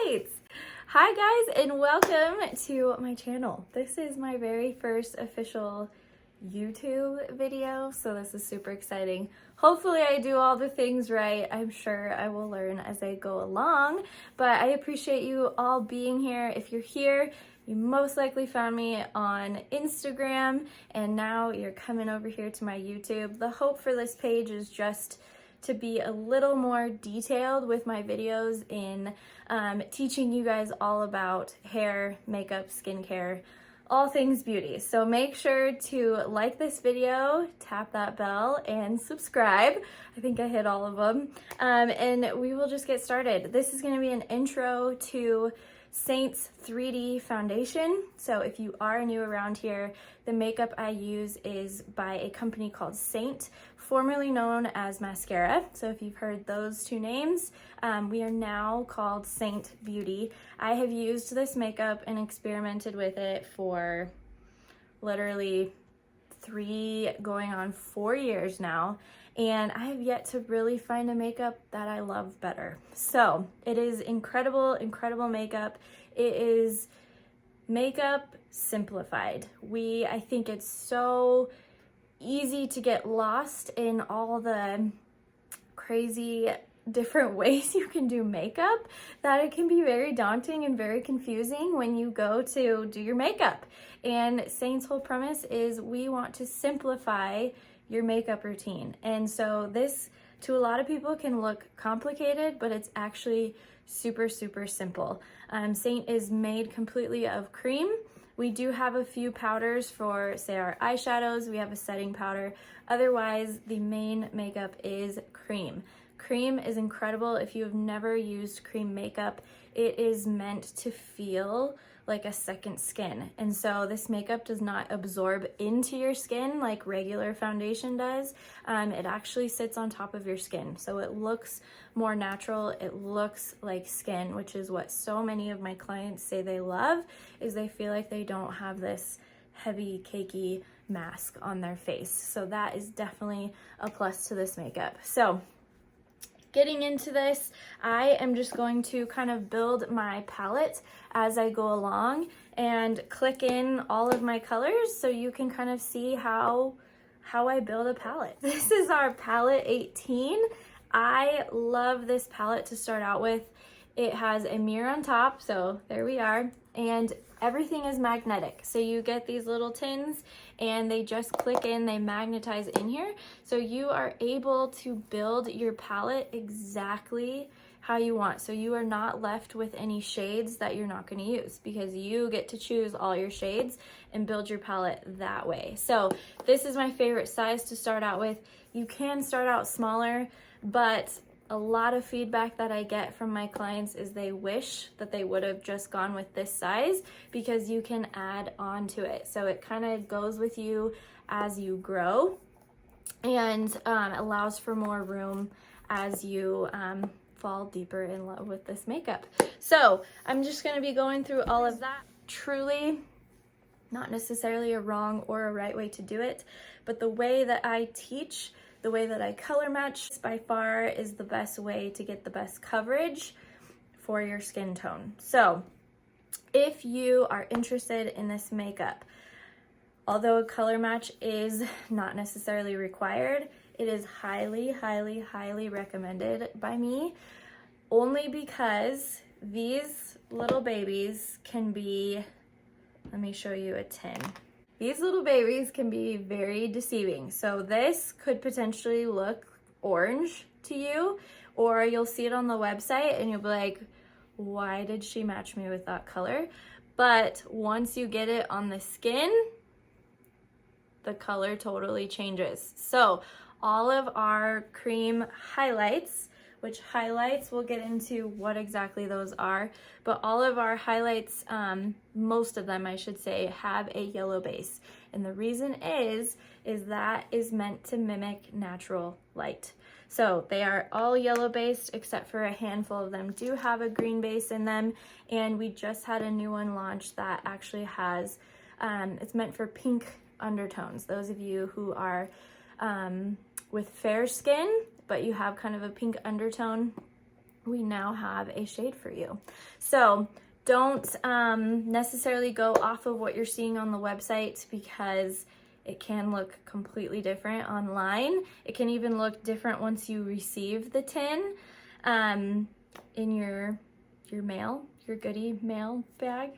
right. Hi guys, and welcome to my channel. This is my very first official YouTube video, so this is super exciting. Hopefully I do all the things right. I'm sure I will learn as I go along, but I appreciate you all being here. If you're here, you most likely found me on Instagram, and now you're coming over here to my YouTube. The hope for this page is just to be a little more detailed with my videos in teaching you guys all about hair, makeup, skincare, all things beauty. So make sure to like this video, tap that bell, and subscribe. I think I hit all of them. And we will just get started. This is gonna be an intro to Seint's 3D foundation. So if you are new around here, the makeup I use is by a company called Seint, formerly known as Mascara. So if you've heard those two names, we are now called Seint Beauty. I have used this makeup and experimented with it for literally 3 going on 4 years now, and I have yet to really find a makeup that I love better. So it is incredible, incredible makeup. It is makeup simplified. I think it's so easy to get lost in all the crazy different ways you can do makeup that it can be very daunting and very confusing when you go to do your makeup. And Seint's whole premise is we want to simplify your makeup routine. And so this, to a lot of people, can look complicated, but it's actually super, super simple. Seint is made completely of cream. We do have a few powders for, say, our eyeshadows. We have a setting powder. Otherwise, the main makeup is cream. Cream is incredible. If you have never used cream makeup, it is meant to feel like a second skin. And so this makeup does not absorb into your skin like regular foundation does. It actually sits on top of your skin. So it looks more natural. It looks like skin, which is what so many of my clients say they love, is they feel like they don't have this heavy, cakey mask on their face. So that is definitely a plus to this makeup. So getting into this, I am just going to kind of build my palette as I go along and click in all of my colors so you can kind of see how I build a palette. This is our palette 18. I love this palette to start out with. It has a mirror on top, so there we are, and everything is magnetic. So you get these little tins and they just click in, they magnetize in here. So you are able to build your palette exactly how you want. So you are not left with any shades that you're not going to use, because you get to choose all your shades and build your palette that way. So this is my favorite size to start out with. You can start out smaller, but a lot of feedback that I get from my clients is they wish that they would have just gone with this size, because you can add on to it. So it kind of goes with you as you grow and allows for more room as you fall deeper in love with this makeup. So I'm just going to be going through all of that. Truly not necessarily a wrong or a right way to do it, but the way that I teach, the way that I color match, by far is the best way to get the best coverage for your skin tone. So if you are interested in this makeup, although a color match is not necessarily required, it is highly, highly, highly recommended by me, only because these little babies can be, let me show you a tin. These little babies can be very deceiving. So this could potentially look orange to you, or you'll see it on the website and you'll be like, why did she match me with that color? But once you get it on the skin, the color totally changes. So all of our cream highlights, which highlights, we'll get into what exactly those are, but all of our highlights, most of them I should say, have a yellow base. And the reason is that is meant to mimic natural light. So they are all yellow based, except for a handful of them do have a green base in them. And we just had a new one launch that actually has, it's meant for pink undertones. Those of you who are with fair skin, but you have kind of a pink undertone, we now have a shade for you. So don't necessarily go off of what you're seeing on the website, because it can look completely different online. It can even look different once you receive the tin in your mail, your goodie mail bag.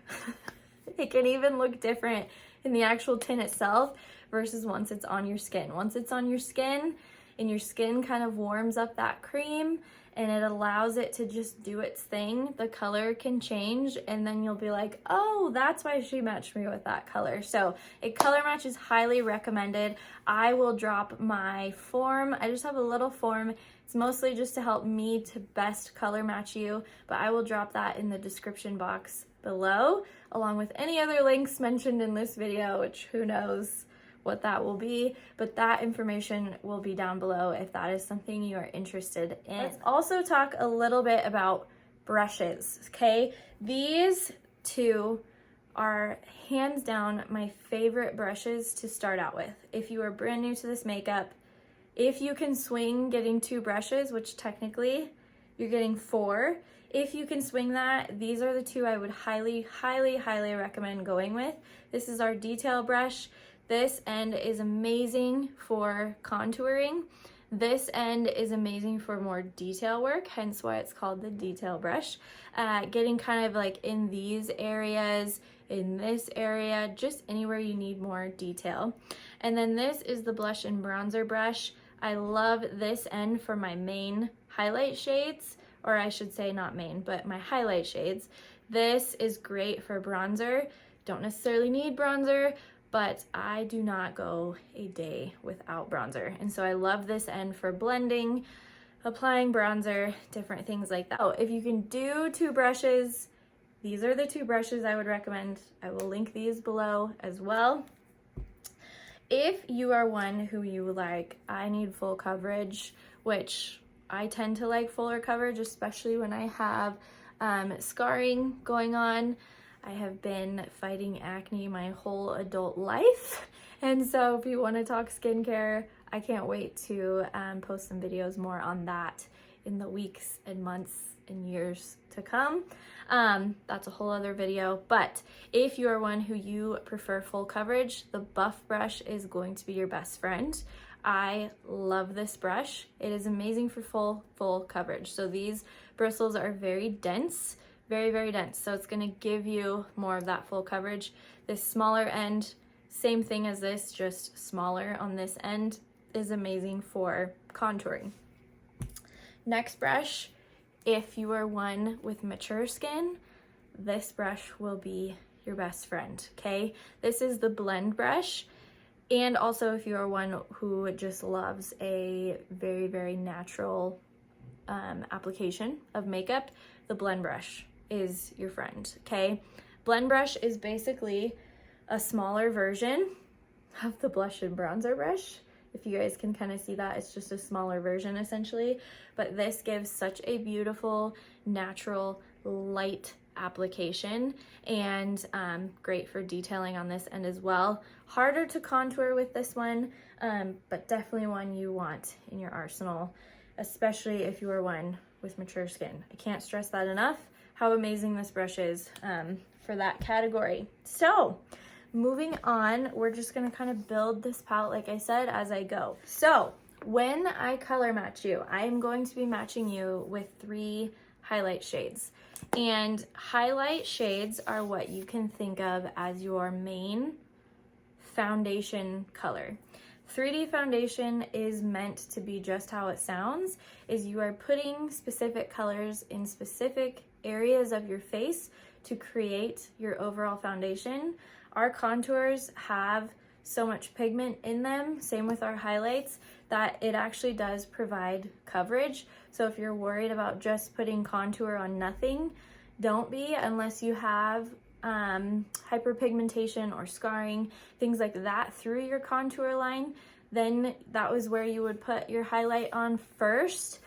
It can even look different in the actual tin itself versus once it's on your skin. Once it's on your skin, and your skin kind of warms up that cream and it allows it to just do its thing, the color can change, and then you'll be like, oh, that's why she matched me with that color. So a color match is highly recommended. I will drop my form. I just have a little form. It's mostly just to help me to best color match you, but I will drop that in the description box below, along with any other links mentioned in this video, which who knows what that will be, but that information will be down below if that is something you are interested in. Let's also talk a little bit about brushes, okay? These two are hands down my favorite brushes to start out with. If you are brand new to this makeup, if you can swing getting 2 brushes, which technically you're getting 4, if you can swing that, these are the 2 I would highly, highly, highly recommend going with. This is our detail brush. This end is amazing for contouring. This end is amazing for more detail work, hence why it's called the detail brush. Getting kind of like in these areas, in this area, just anywhere you need more detail. And then this is the blush and bronzer brush. I love this end for my main highlight shades, or I should say not main, but my highlight shades. This is great for bronzer. Don't necessarily need bronzer, but I do not go a day without bronzer. And so I love this end for blending, applying bronzer, different things like that. Oh, if you can do 2 brushes, these are the 2 brushes I would recommend. I will link these below as well. If you are one who you like, I need full coverage, which I tend to like fuller coverage, especially when I have scarring going on. I have been fighting acne my whole adult life, and so if you want to talk skincare, I can't wait to post some videos more on that in the weeks and months and years to come. That's a whole other video, but if you are one who you prefer full coverage, the buff brush is going to be your best friend. I love this brush. It is amazing for full coverage. So these bristles are very dense, very, very dense. So it's gonna give you more of that full coverage. This smaller end, same thing as this, just smaller on this end, is amazing for contouring. Next brush, if you are one with mature skin, this brush will be your best friend, okay? This is the blend brush. And also if you are one who just loves a very, very natural application of makeup, the blend brush is your friend, okay? Blend brush is basically a smaller version of the blush and bronzer brush. If you guys can kind of see that, it's just a smaller version essentially, but this gives such a beautiful, natural, light application, and great for detailing on this end as well. Harder to contour with this one, but definitely one you want in your arsenal, especially if you are one with mature skin. I can't stress that enough, how amazing this brush is for that category. So moving on, we're just gonna kind of build this palette, like I said, as I go. So when I color match you, I'm going to be matching you with 3 highlight shades. And highlight shades are what you can think of as your main foundation color. 3D foundation is meant to be just how it sounds, is you are putting specific colors in specific areas of your face to create your overall foundation. Our contours have so much pigment in them, same with our highlights, that it actually does provide coverage. So if you're worried about just putting contour on nothing, don't be, unless you have hyperpigmentation or scarring, things like that through your contour line, then that was where you would put your highlight on first,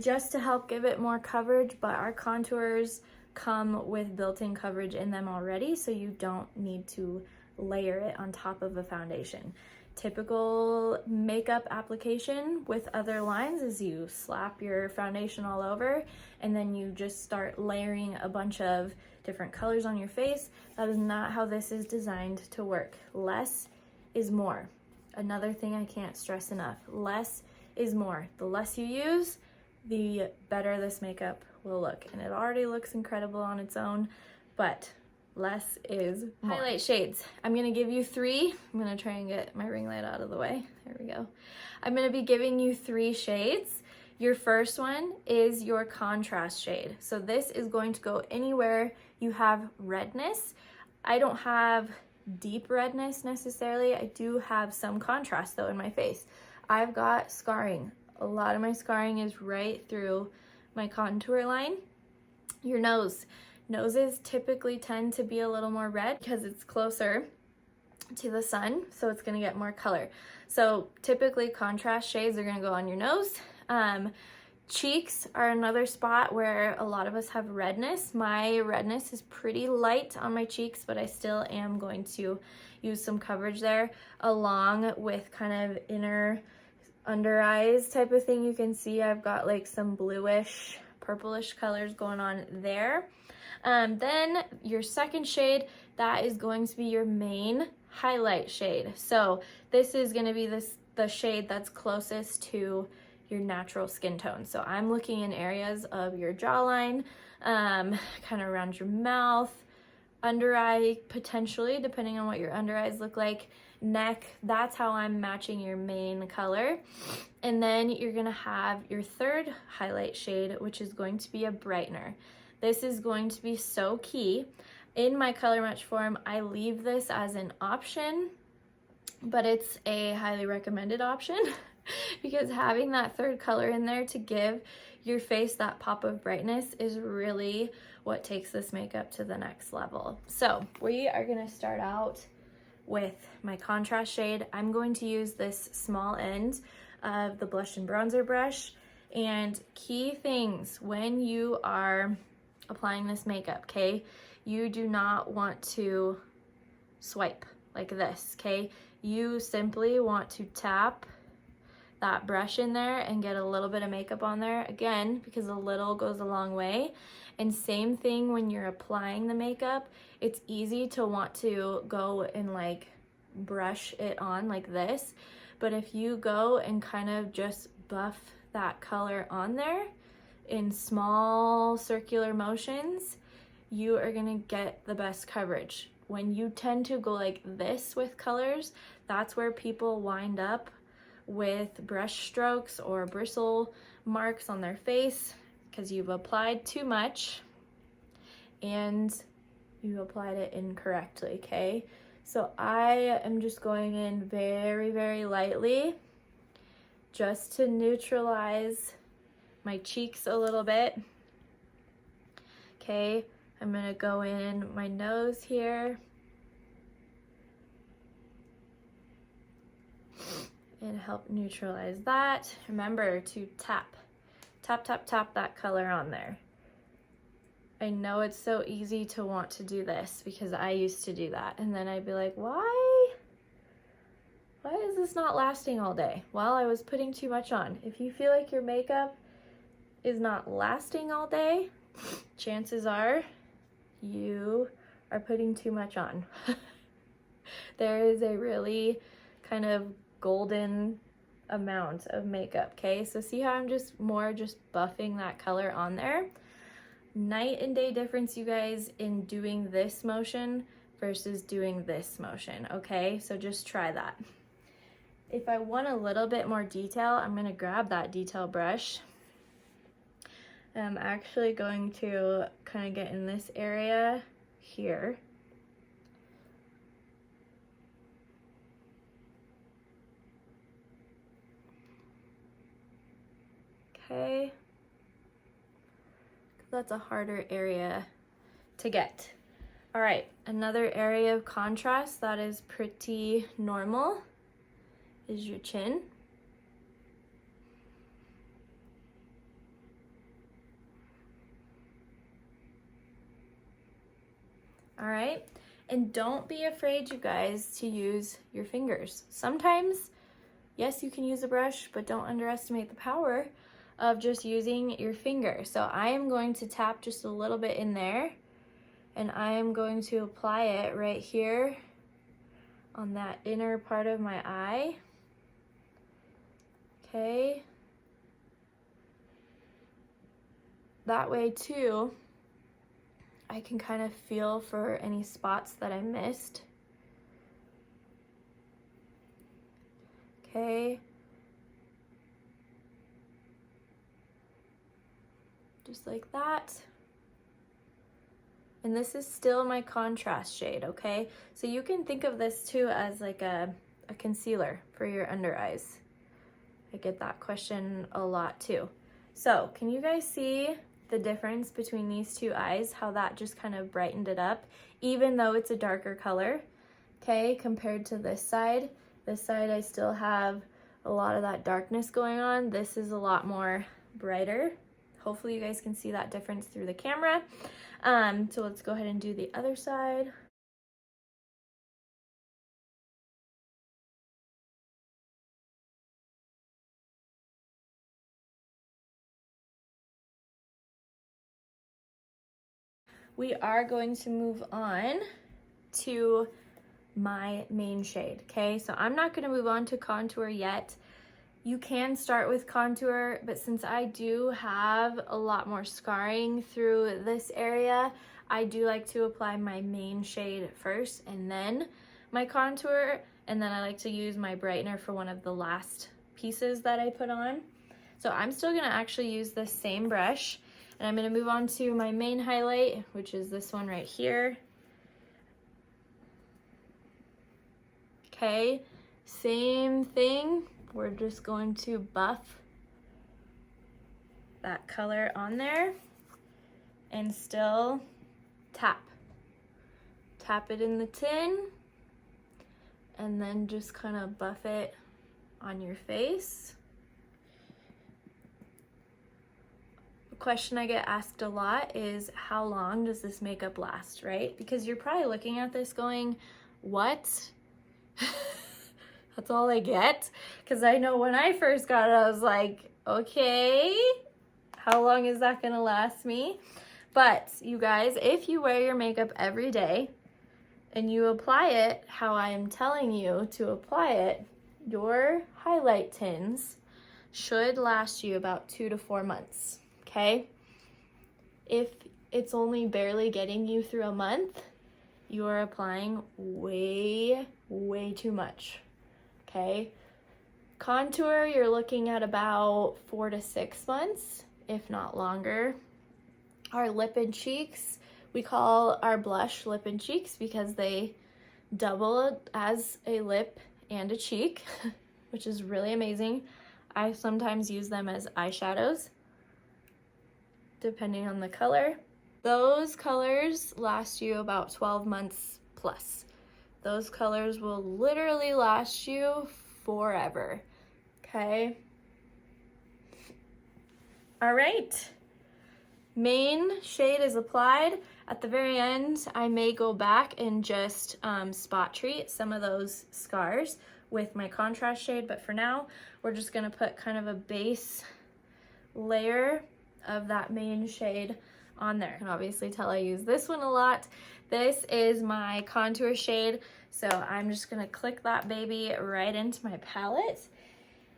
just to help give it more coverage. But our contours come with built-in coverage in them already, so you don't need to layer it on top of a foundation. typical makeup application with other lines is you slap your foundation all over and then you just start layering a bunch of different colors on your face. That is not how this is designed to work. Less is more. Another thing I can't stress enough, less is more. The less you use, the better this makeup will look. And it already looks incredible on its own, but less is more. Highlight shades. I'm gonna give you 3. I'm gonna try and get my ring light out of the way. There we go. I'm gonna be giving you 3 shades. Your first one is your contrast shade. So this is going to go anywhere you have redness. I don't have deep redness necessarily. I do have some contrast though in my face. I've got scarring. A lot of my scarring is right through my contour line. Your nose. Noses typically tend to be a little more red because it's closer to the sun, so it's gonna get more color. So typically contrast shades are gonna go on your nose. Cheeks are another spot where a lot of us have redness. My redness is pretty light on my cheeks, but I still am going to use some coverage there along with kind of inner under eyes type of thing. You can see I've got like some bluish, purplish colors going on there. Then your second shade, that is going to be your main highlight shade. So this is going to be the shade that's closest to your natural skin tone. So I'm looking in areas of your jawline, kind of around your mouth, under eye potentially, depending on what your under eyes look like, neck. That's how I'm matching your main color. And then you're going to have your third highlight shade, which is going to be a brightener. This is going to be so key. In my color match form, I leave this as an option, but it's a highly recommended option because having that third color in there to give your face that pop of brightness is really what takes this makeup to the next level. So we are gonna start out with my contrast shade. I'm going to use this small end of the blush and bronzer brush. And key things when you are applying this makeup, okay? You do not want to swipe like this, okay? You simply want to tap that brush in there and get a little bit of makeup on there, again, because a little goes a long way. And same thing when you're applying the makeup, it's easy to want to go and like brush it on like this, but if you go and kind of just buff that color on there in small circular motions, you are gonna get the best coverage. When you tend to go like this with colors, that's where people wind up with brush strokes or bristle marks on their face because you've applied too much and you applied it incorrectly, okay? So I am just going in very, very lightly just to neutralize my cheeks a little bit. Okay, I'm gonna go in my nose here and help neutralize that. Remember to tap that color on there. I know it's so easy to want to do this because I used to do that, and then I'd be like, why is this not lasting all day? Well, I was putting too much on. If you feel like your makeup is not lasting all day, chances are you are putting too much on. There is a really kind of golden amount of makeup, okay? So see how I'm just buffing that color on there? Night and day difference, you guys, in doing this motion versus doing this motion, okay? So just try that. If I want a little bit more detail, I'm gonna grab that detail brush. I'm actually going to kind of get in this area here. Okay. That's a harder area to get. All right, another area of contrast that is pretty normal is your chin. All right, And don't be afraid, you guys, to use your fingers. Sometimes, yes, you can use a brush, but don't underestimate the power of just using your finger. So I am going to tap just a little bit in there, and I am going to apply it right here on that inner part of my eye. Okay. That way too, I can kind of feel for any spots that I missed. Okay. Just like that. And this is still my contrast shade, okay? So you can think of this too as like a concealer for your under eyes. I get that question a lot too. So can you guys see the difference between these two eyes, how that just kind of brightened it up, even though it's a darker color, okay, compared to this side. This side I still have a lot of that darkness going on. This is a lot more brighter. Hopefully you guys can see that difference through the camera. So let's go ahead and do the other side. We are going to move on to my main shade, okay? So I'm not gonna move on to contour yet. You can start with contour, but since I do have a lot more scarring through this area, I do like to apply my main shade first and then my contour, and then I like to use my brightener for one of the last pieces that I put on. So I'm still gonna actually use this same brush, and I'm gonna move on to my main highlight, which is this one right here. Okay, same thing. We're just going to buff that color on there and still tap. Tap it in the tin and then just kind of buff it on your face. A question I get asked a lot is, how long does this makeup last, right? Because you're probably looking at this going, what? That's all I get? Because I know when I first got it, I was like, okay, how long is that gonna last me? But you guys, if you wear your makeup every day and you apply it how I am telling you to apply it, your highlight tins should last you about 2 to 4 months, okay? If it's only barely getting you through a month, you are applying way too much, okay? Contour, you're looking at about 4 to 6 months, if not longer. Our lip and cheeks, we call our blush lip and cheeks because they double as a lip and a cheek, which is really amazing. I sometimes use them as eyeshadows, depending on the color. Those colors last you about 12 months plus. Those colors will literally last you forever, okay? All right, main shade is applied. At the very end, I may go back and just spot treat some of those scars with my contrast shade, but for now, we're just gonna put kind of a base layer of that main shade on there. You can obviously tell I use this one a lot. This is my contour shade, so I'm just gonna click that baby right into my palette,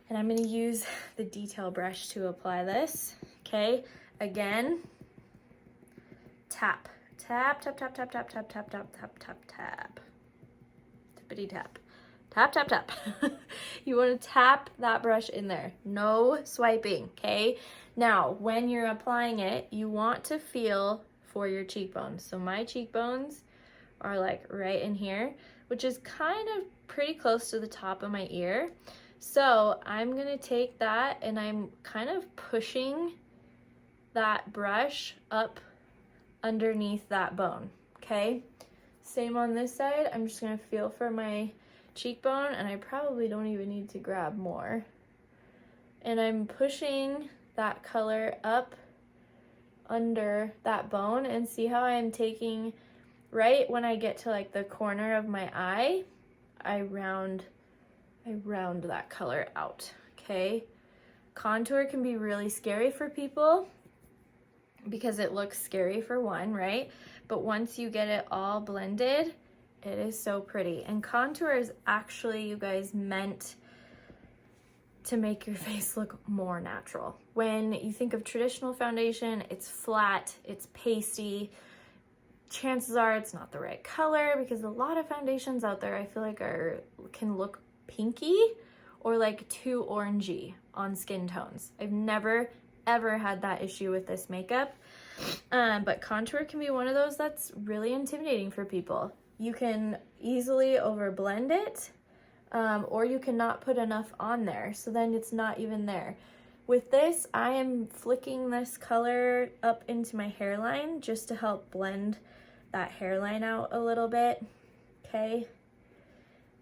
and I'm gonna use the detail brush to apply this, okay? Again, tap, tap, tap, tap, tap, tap, tap, tap, tap, tap, tap, tap, tippity tap. Tap, tap, tap. You want to tap that brush in there. No swiping, okay? Now, when you're applying it, you want to feel for your cheekbones. So my cheekbones are like right in here, which is kind of pretty close to the top of my ear. So I'm going to take that and I'm kind of pushing that brush up underneath that bone, okay? Same on this side. I'm just going to feel for my cheekbone, and I probably don't even need to grab more. And I'm pushing that color up under that bone, and see how I'm taking right when I get to like the corner of my eye, I round that color out, okay? Contour can be really scary for people because it looks scary for one, right? But once you get it all blended, it is so pretty. And contour is actually, you guys, meant to make your face look more natural. When you think of traditional foundation, it's flat, it's pasty. Chances are it's not the right color, because a lot of foundations out there I feel like can look pinky or like too orangey on skin tones. I've never ever had that issue with this makeup, but contour can be one of those that's really intimidating for people. You can easily overblend it, or you cannot put enough on there, so then it's not even there. With this, I am flicking this color up into my hairline just to help blend that hairline out a little bit, okay?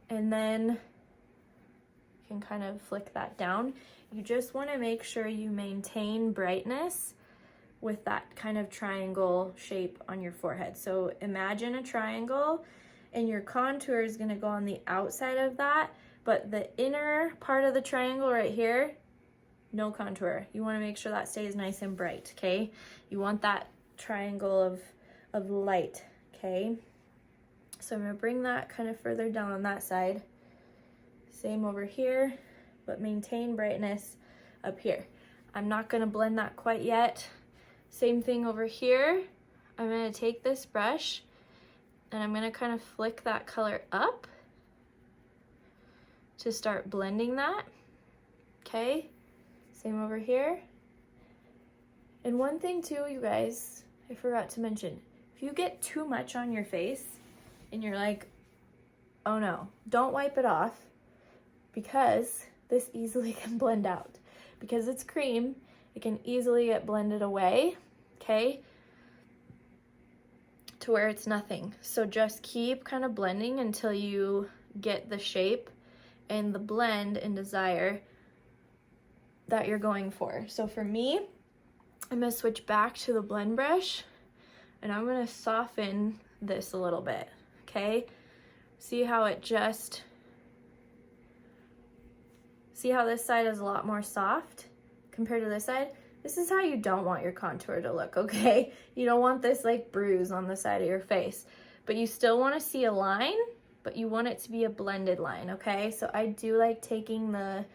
And then you can kind of flick that down. You just want to make sure you maintain brightness with that kind of triangle shape on your forehead. So imagine a triangle, and your contour is going to go on the outside of that, but the inner part of the triangle right here, no contour. You want to make sure that stays nice and bright, okay? You want that triangle of light, okay? So I'm going to bring that kind of further down on that side. Same over here, but maintain brightness up here. I'm not going to blend that quite yet. Same thing over here. I'm going to take this brush and I'm going to kind of flick that color up to start blending that, okay? Same over here. And one thing too, you guys, I forgot to mention, if you get too much on your face and you're like, oh no, don't wipe it off, because this easily can blend out. Because it's cream, it can easily get blended away, okay, to where it's nothing. So just keep kind of blending until you get the shape and the blend and desire that you're going for. So for me, I'm gonna switch back to the blend brush and I'm gonna soften this a little bit, okay? See how this side is a lot more soft compared to this side? This is how you don't want your contour to look, okay? You don't want this like bruise on the side of your face, but you still want to see a line, but you want it to be a blended line, okay? So I do like taking the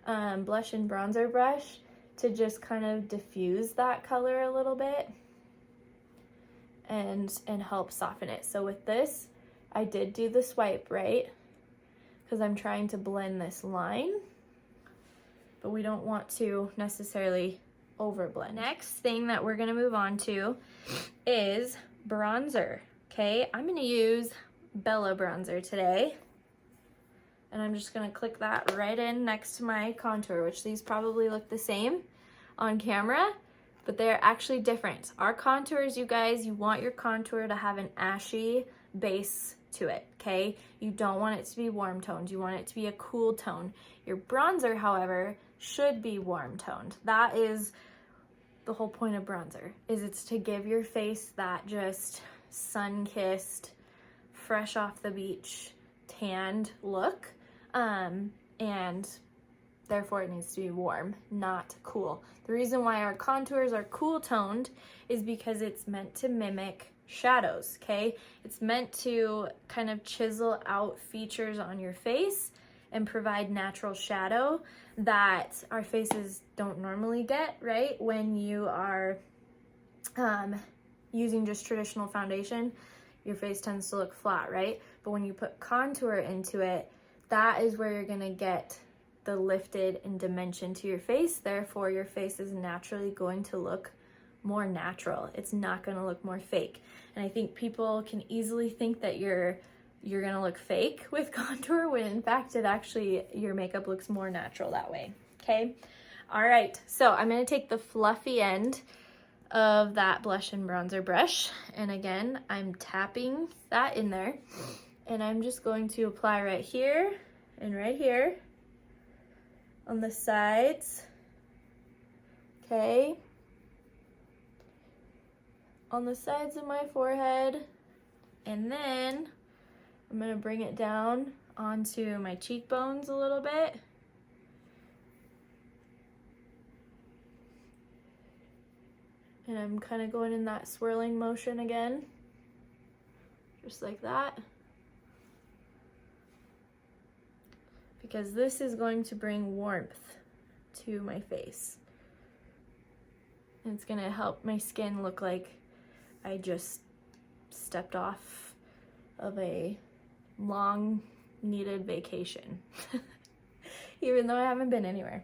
blush and bronzer brush to just kind of diffuse that color a little bit and help soften it. So with this, I did do the swipe, right? Because I'm trying to blend this line, but we don't want to necessarily overblend. Next thing that we're gonna move on to is bronzer, okay? I'm gonna use Bella bronzer today, and I'm just gonna click that right in next to my contour, which these probably look the same on camera, but they're actually different. Our contours, you guys, you want your contour to have an ashy base to it, okay? You don't want it to be warm toned. You want it to be a cool tone. Your bronzer, however, should be warm toned. That is the whole point of bronzer, is it's to give your face that just sun-kissed, fresh off the beach, tanned look, and therefore it needs to be warm, not cool. The reason why our contours are cool toned is because it's meant to mimic shadows, okay? It's meant to kind of chisel out features on your face and provide natural shadow that our faces don't normally get, right? When you are using just traditional foundation, your face tends to look flat, right? But when you put contour into it, that is where you're gonna get the lifted and dimension to your face. Therefore, your face is naturally going to look more natural. It's not gonna look more fake. And I think people can easily think that you're gonna look fake with contour, when in fact it actually, your makeup looks more natural that way, okay? All right, so I'm gonna take the fluffy end of that blush and bronzer brush, and again, I'm tapping that in there, and I'm just going to apply right here and right here on the sides, okay? On the sides of my forehead, And then I'm gonna bring it down onto my cheekbones a little bit. And I'm kind of going in that swirling motion again, just like that. Because this is going to bring warmth to my face. And it's gonna help my skin look like I just stepped off of a long needed vacation, even though I haven't been anywhere.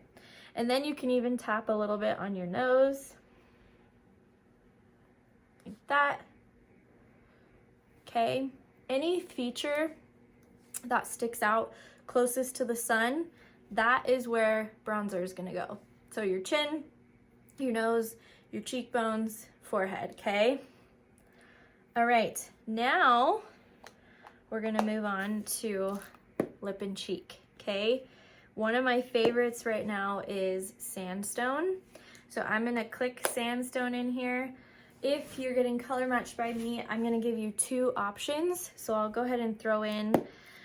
And then you can even tap a little bit on your nose, like that. Okay, any feature that sticks out closest to the sun, that is where bronzer is gonna go. So your chin, your nose, your cheekbones, forehead, okay? All right, now we're gonna move on to lip and cheek, okay? One of my favorites right now is sandstone. So I'm gonna click sandstone in here. If you're getting color matched by me, I'm gonna give you two options. So I'll go ahead and throw in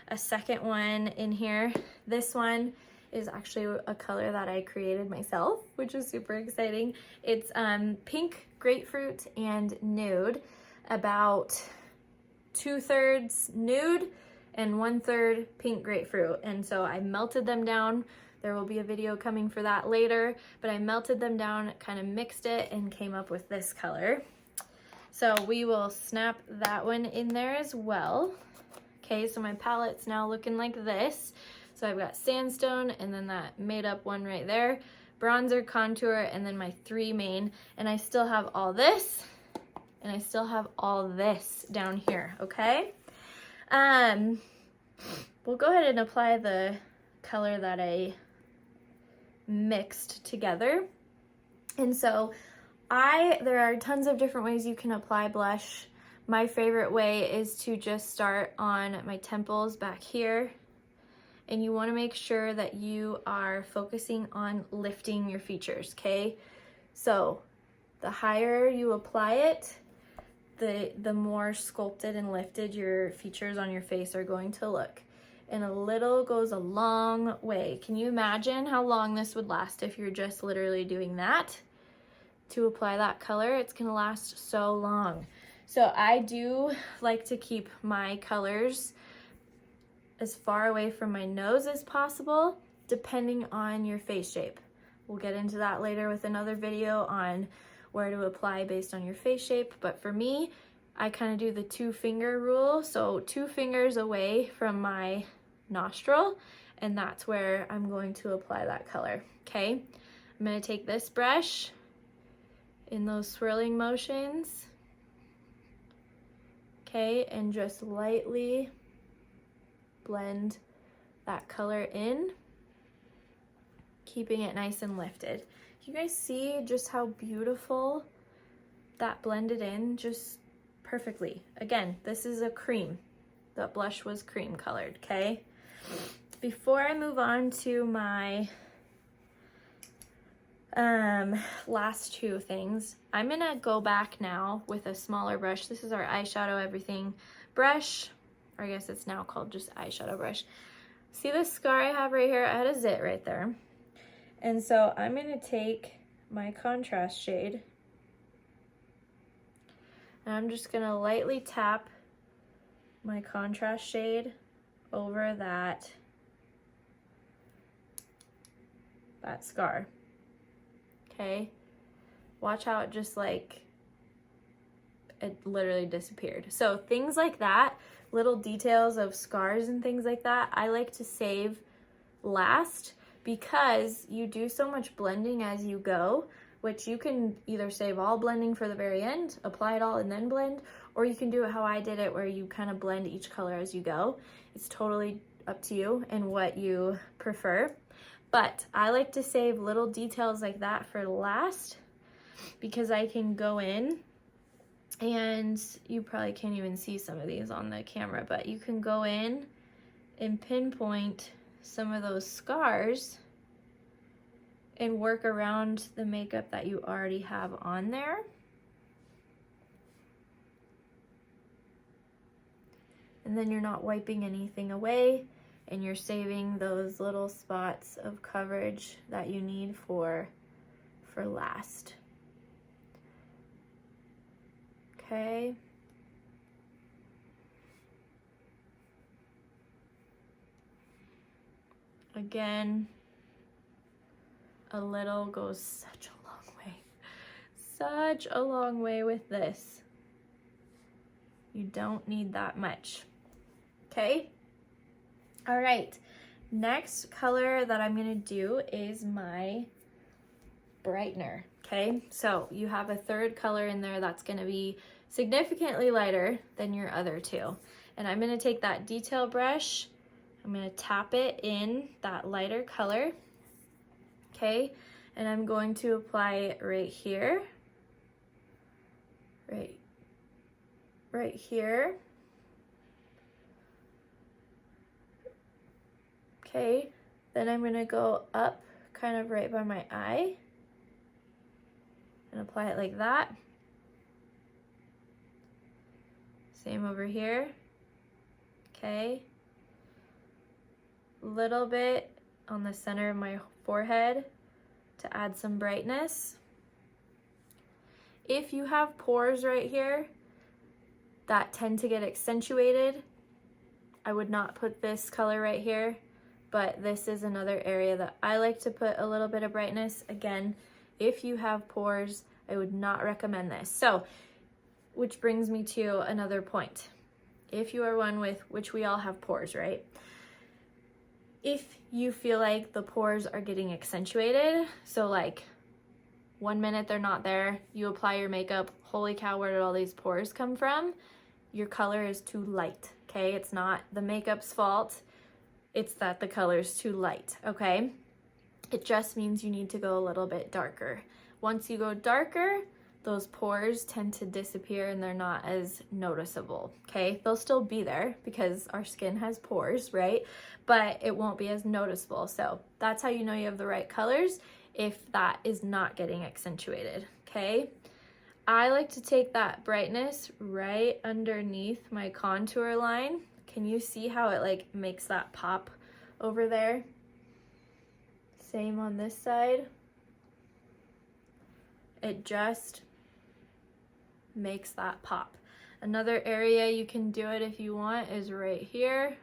a second one in here. This one is actually a color that I created myself, which is super exciting. It's pink, grapefruit, and nude, about 2/3 nude and 1/3 pink grapefruit. And so I melted them down. There will be a video coming for that later, but I melted them down, kind of mixed it, and came up with this color. So we will snap that one in there as well. Okay, so my palette's now looking like this. So I've got sandstone, and then that made up one right there, bronzer, contour, and then my three main. And I still have all this, and I still have all this down here, okay? We'll go ahead and apply the color that I mixed together. And so there are tons of different ways you can apply blush. My favorite way is to just start on my temples back here. And you want to make sure that you are focusing on lifting your features, okay? So the higher you apply it, the more sculpted and lifted your features on your face are going to look. And a little goes a long way. Can you imagine how long this would last if you're just literally doing that to apply that color? It's gonna last so long. So I do like to keep my colors as far away from my nose as possible, depending on your face shape. We'll get into that later with another video on where to apply based on your face shape. But for me, I kind of do the 2-finger rule. So 2 fingers away from my nostril, and that's where I'm going to apply that color, okay? I'm gonna take this brush in those swirling motions, okay, and just lightly blend that color in, keeping it nice and lifted. You guys see just how beautiful that blended in just perfectly. Again, this is a cream. The blush was cream colored, okay? Before I move on to my last two things, I'm gonna go back now with a smaller brush. This is our Eyeshadow Everything brush, or I guess it's now called just eyeshadow brush. See this scar I have right here? I had a zit right there. And so I'm gonna take my contrast shade, and I'm just gonna lightly tap my contrast shade over that scar, okay? Watch how it just like, it literally disappeared. So things like that, little details of scars and things like that, I like to save last, because you do so much blending as you go, which you can either save all blending for the very end, apply it all and then blend, or you can do it how I did it, where you kind of blend each color as you go. It's totally up to you and what you prefer. But I like to save little details like that for last, because I can go in, and you probably can't even see some of these on the camera, but you can go in and pinpoint some of those scars and work around the makeup that you already have on there. and then you're not wiping anything away, and you're saving those little spots of coverage that you need for last. Okay. Again, a little goes such a long way. Such a long way with this. You don't need that much. Okay? All right. Next color that I'm gonna do is my brightener. Okay? So you have a third color in there that's gonna be significantly lighter than your other two. And I'm gonna take that detail brush, I'm gonna tap it in that lighter color. Okay? And I'm going to apply it right here. Right here. Okay, then I'm gonna go up kind of right by my eye and apply it like that. Same over here. Okay. Little bit on the center of my forehead to add some brightness. If you have pores right here that tend to get accentuated, I would not put this color right here, but this is another area that I like to put a little bit of brightness. Again, if you have pores, I would not recommend this. So, which brings me to another point. If you are one with, which we all have pores, right? If you feel like the pores are getting accentuated, so like 1 minute they're not there, you apply your makeup, holy cow, where did all these pores come from? Your color is too light, okay? It's not the makeup's fault, it's that the color is too light, okay? It just means you need to go a little bit darker. Once you go darker, those pores tend to disappear and they're not as noticeable, okay? They'll still be there because our skin has pores, right? But it won't be as noticeable. So that's how you know you have the right colors, if that is not getting accentuated, okay? I like to take that brightness right underneath my contour line. Can you see how it like makes that pop over there? Same on this side. It just makes that pop. Another area you can do it if you want is right here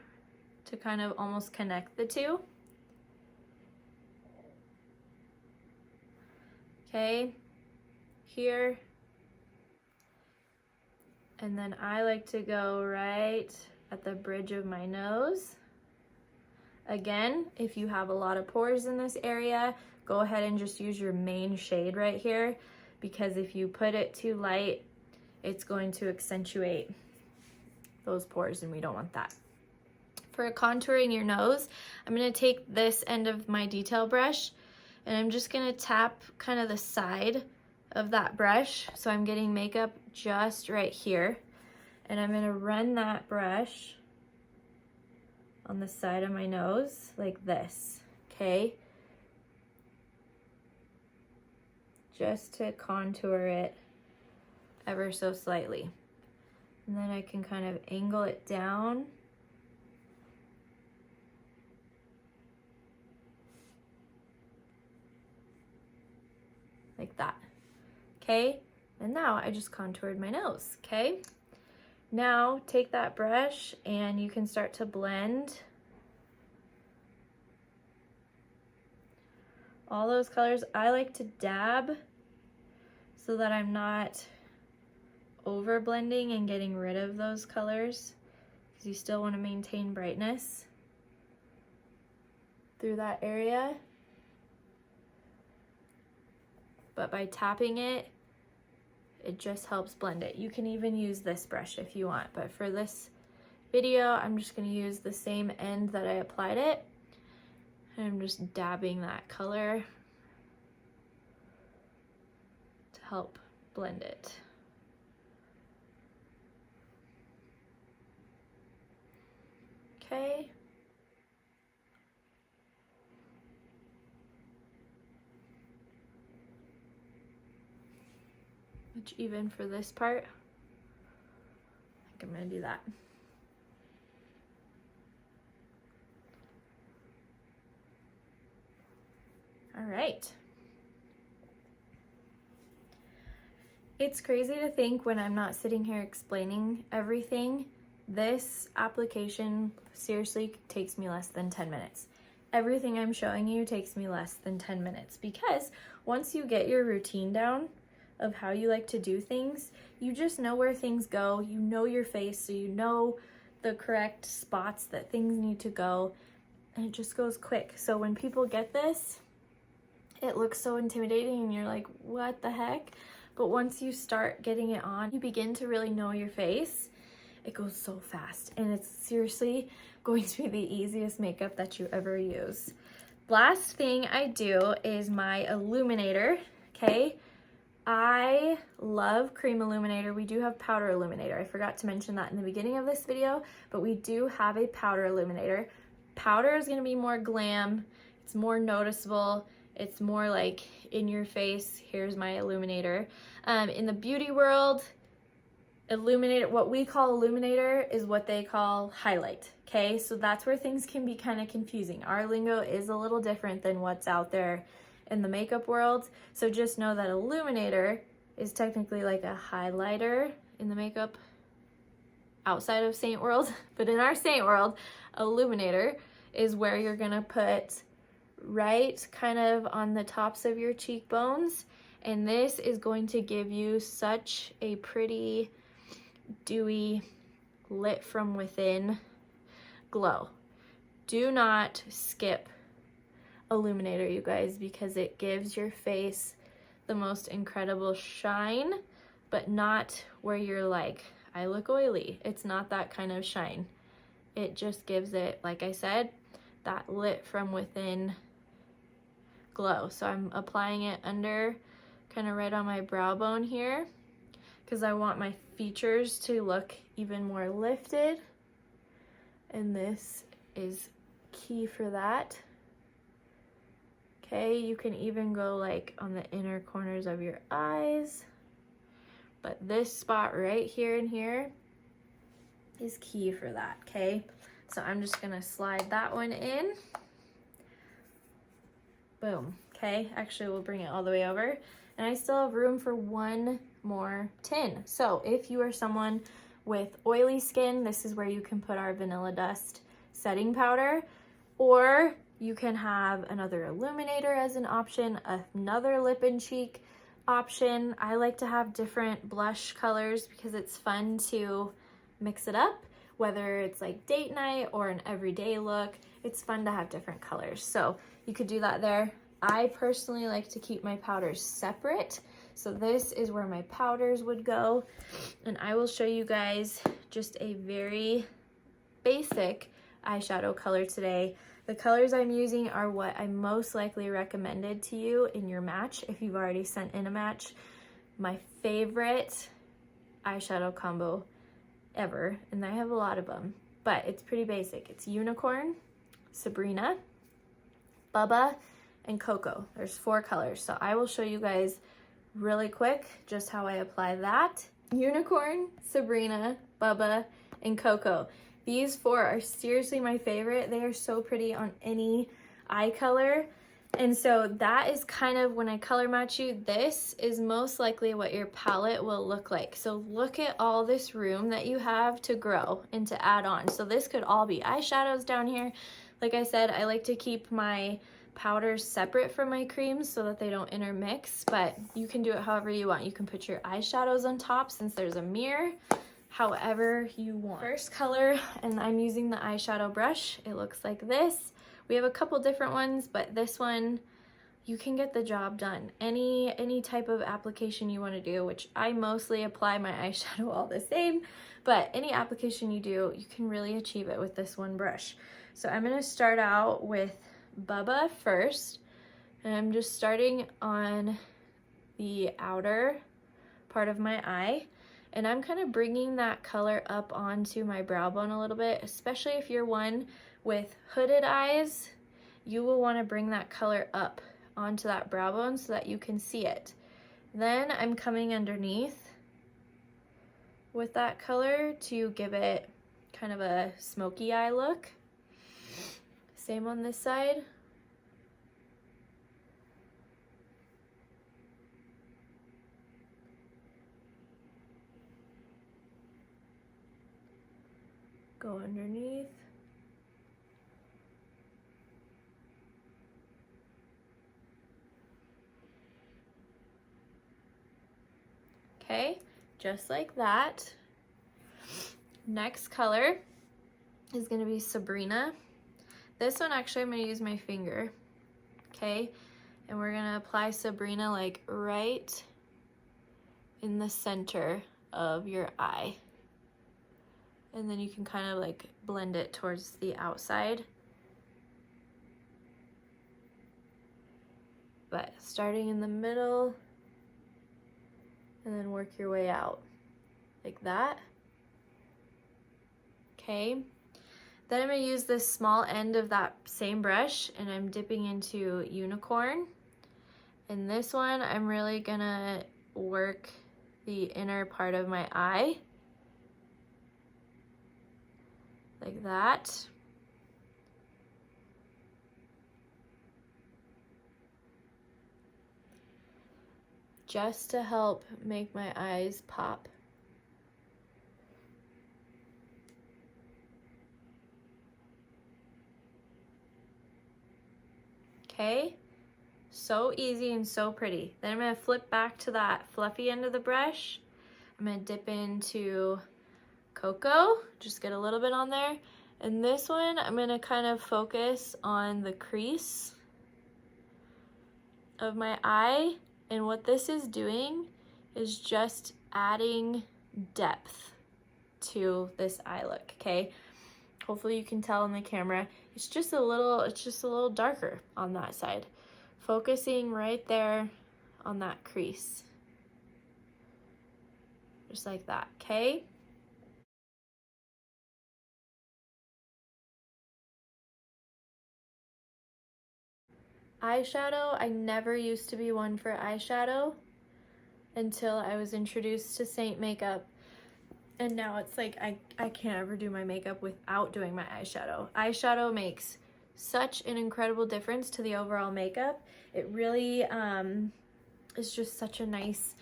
to kind of almost connect the two. Okay, here. And then I like to go right at the bridge of my nose. Again, if you have a lot of pores in this area, go ahead and just use your main shade right here, because if you put it too light, it's going to accentuate those pores and we don't want that. For contouring your nose, I'm gonna take this end of my detail brush and I'm just gonna tap kind of the side of that brush. So I'm getting makeup just right here. And I'm gonna run that brush on the side of my nose like this, okay? Just to contour it ever so slightly. And then I can kind of angle it down. Like that, okay? And now I just contoured my nose, okay? Now take that brush and you can start to blend all those colors. I like to dab so that I'm not over blending and getting rid of those colors, because you still want to maintain brightness through that area. But by tapping it, it just helps blend it. You can even use this brush if you want, but for this video, I'm just gonna use the same end that I applied it. And I'm just dabbing that color to help blend it. Okay. Which even for this part, I think I'm gonna do that. right. It's crazy to think when I'm not sitting here explaining everything, this application seriously takes me less than 10 minutes. Everything I'm showing you takes me less than 10 minutes because once you get your routine down of how you like to do things, you just know where things go. You know your face, so you know the correct spots that things need to go, and it just goes quick. So when people get this, it looks so intimidating and you're like, what the heck? But once you start getting it on, you begin to really know your face. It goes so fast, and it's seriously going to be the easiest makeup that you ever use. Last thing I do is my illuminator, okay? I love cream illuminator. We do have powder illuminator. I forgot to mention that in the beginning of this video, but we do have a powder illuminator. Powder is gonna be more glam. It's more noticeable. It's more like in your face. Here's my illuminator. In the beauty world, illuminator, what we call illuminator is what they call highlight, okay? So that's where things can be kind of confusing. Our lingo is a little different than what's out there in the makeup world. So just know that illuminator is technically like a highlighter in the makeup outside of Seint world. But in our Seint world, illuminator is where you're gonna put right kind of on the tops of your cheekbones. And this is going to give you such a pretty, dewy, lit from within glow. Do not skip illuminator, you guys, because it gives your face the most incredible shine, but not where you're like, I look oily. It's not that kind of shine. It just gives it, like I said, that lit from within glow. So I'm applying it under, kind of right on my brow bone here, because I want my features to look even more lifted, and this is key for that. Okay, you can even go like on the inner corners of your eyes, but this spot right here and here is key for that, okay? So I'm just gonna slide that one in. Boom, okay? Actually, we'll bring it all the way over. And I still have room for one more tin. So if you are someone with oily skin, this is where you can put our Vanilla Dust setting powder, or you can have another illuminator as an option, another lip and cheek option. I like to have different blush colors because it's fun to mix it up, whether it's like date night or an everyday look. It's fun to have different colors. So you could do that there. I personally like to keep my powders separate. So this is where my powders would go. And I will show you guys just a very basic eyeshadow color today. The colors I'm using are what I most likely recommended to you in your match if you've already sent in a match. My favorite eyeshadow combo ever, and I have a lot of them, but it's pretty basic. It's Unicorn, Sabrina, Bubba, and Cocoa. There's 4 colors, so I will show you guys really quick just how I apply that. Unicorn, Sabrina, Bubba, and Cocoa. These 4 are seriously my favorite. They are so pretty on any eye color. And so that is kind of, when I color match you, this is most likely what your palette will look like. So look at all this room that you have to grow and to add on. So this could all be eyeshadows down here. Like I said, I like to keep my powders separate from my creams so that they don't intermix, but you can do it however you want. You can put your eyeshadows on top since there's a mirror, however you want. First color, and I'm using the eyeshadow brush. It looks like this. We have a couple different ones, but this one, you can get the job done. Any type of application you want to do, which I mostly apply my eyeshadow all the same, but any application you do, you can really achieve it with this one brush. So I'm going to start out with Bubba first, and I'm just starting on the outer part of my eye, and I'm kind of bringing that color up onto my brow bone a little bit, especially if you're one with hooded eyes. You will want to bring that color up onto that brow bone so that you can see it. Then I'm coming underneath with that color to give it kind of a smoky eye look. Same on this side. go underneath. Okay, just like that. Next color is gonna be Sabrina. This one, actually, I'm gonna use my finger, okay? And we're gonna apply Sabrina like right in the center of your eye. And then you can kind of like blend it towards the outside. But starting in the middle, and then work your way out like that. Okay. Then I'm gonna use this small end of that same brush, and I'm dipping into Unicorn. And this one, I'm really gonna work the inner part of my eye, like that. Just to help make my eyes pop. Okay, so easy and so pretty. Then I'm gonna flip back to that fluffy end of the brush. I'm gonna dip into Cocoa, just get a little bit on there. And this one, I'm gonna kind of focus on the crease of my eye. And what this is doing is just adding depth to this eye look, okay? Hopefully you can tell in the camera, it's just a little darker on that side. Focusing right there on that crease. Just like that, okay? Eyeshadow, I never used to be one for eyeshadow until I was introduced to Seint makeup. And now it's like I can't ever do my makeup without doing my eyeshadow. Eyeshadow makes such an incredible difference to the overall makeup. It really is just such a nice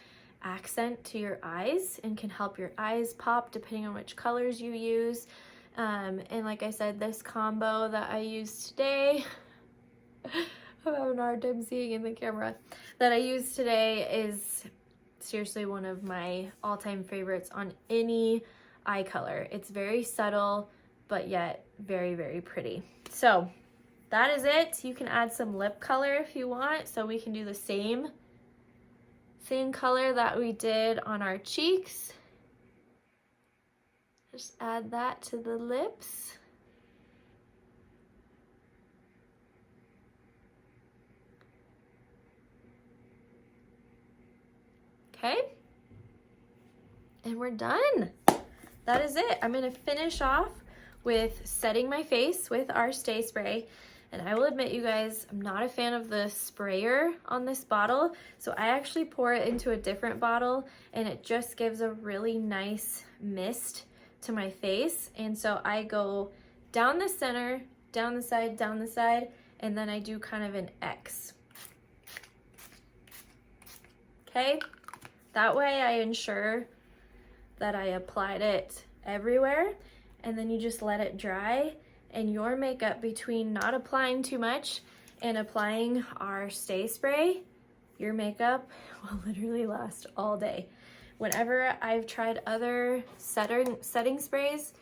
accent to your eyes and can help your eyes pop depending on which colors you use. And like I said, this combo that I used today, I'm having a hard time seeing in the camera, that I used today is seriously one of my all-time favorites on any eye color. It's very subtle, but yet very, very pretty. So that is it. You can add some lip color if you want. So we can do the same color that we did on our cheeks. Just add that to the lips. Okay, and we're done. That is it. I'm gonna finish off with setting my face with our Stay Spray. And I will admit, you guys, I'm not a fan of the sprayer on this bottle, so I actually pour it into a different bottle, and it just gives a really nice mist to my face. And so I go down the center, down the side, and then I do kind of an X. Okay? That way I ensure that I applied it everywhere, and then you just let it dry, and your makeup, between not applying too much and applying our Stay Spray, your makeup will literally last all day. Whenever I've tried other setting sprays,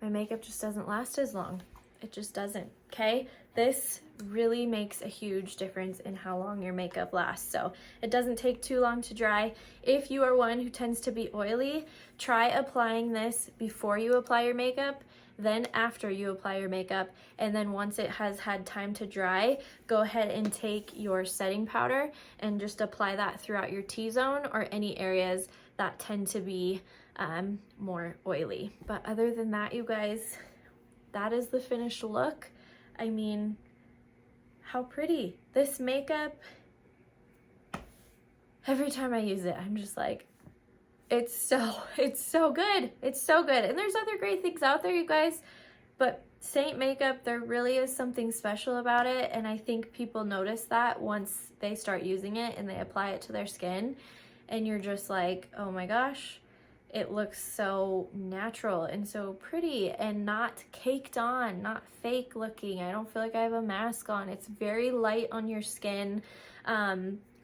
my makeup just doesn't last as long. It just doesn't, okay? This really makes a huge difference in how long your makeup lasts. So it doesn't take too long to dry. If you are one who tends to be oily, try applying this before you apply your makeup, then after you apply your makeup, and then once it has had time to dry, go ahead and take your setting powder and just apply that throughout your T-zone or any areas that tend to be more oily. But other than that, you guys, that is the finished look. I mean, how pretty. This makeup, every time I use it, I'm just like, it's so good. It's so good. And there's other great things out there, you guys, but Seint makeup, there really is something special about it. And I think people notice that once they start using it and they apply it to their skin, and you're just like, oh my gosh, it looks so natural and so pretty and not caked on, not fake looking. I don't feel like I have a mask on. It's very light on your skin.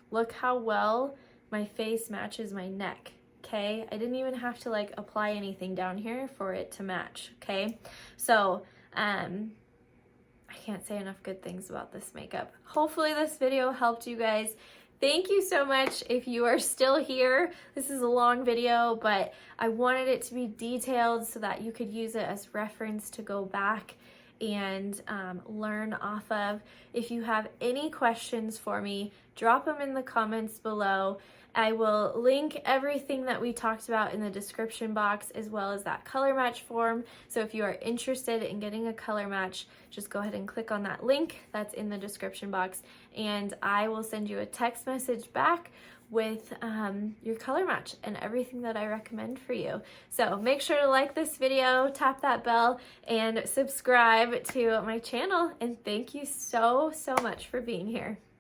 Look how well my face matches my neck, okay? I didn't even have to like apply anything down here for it to match, okay? So, I can't say enough good things about this makeup. Hopefully this video helped you guys. Thank you so much if you are still here. This is a long video, but I wanted it to be detailed so that you could use it as reference to go back and learn off of. If you have any questions for me, drop them in the comments below. I will link everything that we talked about in the description box, as well as that color match form. So if you are interested in getting a color match, just go ahead and click on that link that's in the description box, and I will send you a text message back with your color match and everything that I recommend for you. So make sure to like this video, tap that bell, and subscribe to my channel. And thank you so much for being here.